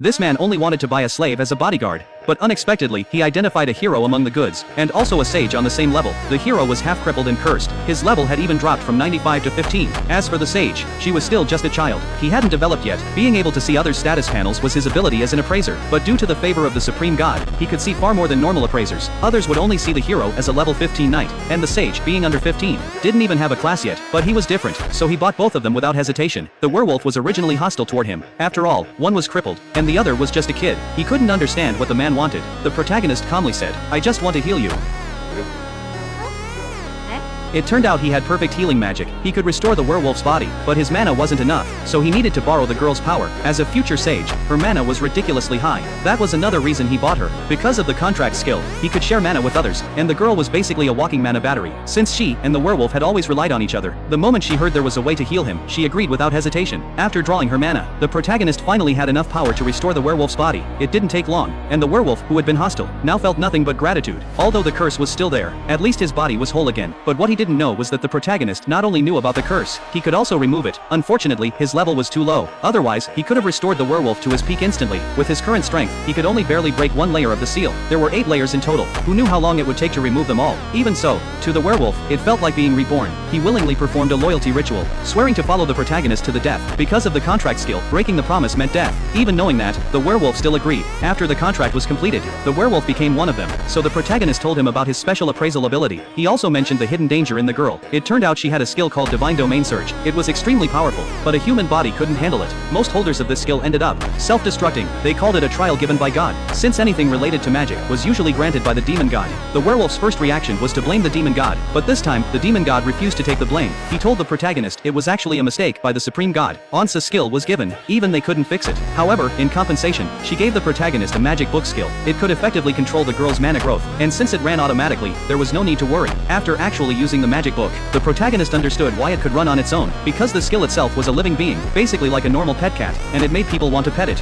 This man only wanted to buy a slave as a bodyguard, but unexpectedly, he identified a hero among the goods, and also a sage on the same level. The hero was half crippled and cursed. His level had even dropped from 95 to 15. As for the sage, she was still just a child. He hadn't developed yet. Being able to see others' status panels was his ability as an appraiser, but due to the favor of the supreme god, he could see far more than normal appraisers. Others would only see the hero as a level 15 knight, and the sage, being under 15, didn't even have a class yet, but he was different, so he bought both of them without hesitation. The werewolf was originally hostile toward him. After all, one was crippled, and the other was just a kid. He couldn't understand what the man wanted. The protagonist calmly said, "I just want to heal you." It turned out he had perfect healing magic. He could restore the werewolf's body, but his mana wasn't enough, so he needed to borrow the girl's power. As a future sage, her mana was ridiculously high. That was another reason he bought her. Because of the contract skill, he could share mana with others, and the girl was basically a walking mana battery. Since she and the werewolf had always relied on each other, the moment she heard there was a way to heal him, she agreed without hesitation. After drawing her mana, the protagonist finally had enough power to restore the werewolf's body. It didn't take long, and the werewolf, who had been hostile, now felt nothing but gratitude. Although the curse was still there, at least his body was whole again. But what he didn't know was that the protagonist not only knew about the curse, he could also remove it. Unfortunately, his level was too low. Otherwise, he could have restored the werewolf to his peak instantly. With his current strength, he could only barely break one layer of the seal. There were 8 layers in total. Who knew how long it would take to remove them all? Even so, to the werewolf, it felt like being reborn. He willingly performed a loyalty ritual, swearing to follow the protagonist to the death. Because of the contract skill, breaking the promise meant death. Even knowing that, the werewolf still agreed. After the contract was completed, the werewolf became one of them. So the protagonist told him about his special appraisal ability. He also mentioned the hidden danger in the girl. It turned out she had a skill called Divine Domain Surge. It was extremely powerful, but a human body couldn't handle it. Most holders of this skill ended up self-destructing. They called it a trial given by God, since anything related to magic was usually granted by the demon god. The werewolf's first reaction was to blame the demon god, but this time, the demon god refused to take the blame. He told the protagonist it was actually a mistake by the supreme god. Once a skill was given, even they couldn't fix it. However, in compensation, she gave the protagonist a magic book skill. It could effectively control the girl's mana growth, and since it ran automatically, there was no need to worry. After actually using the magic book, the protagonist understood why it could run on its own, because the skill itself was a living being, basically like a normal pet cat, and it made people want to pet it.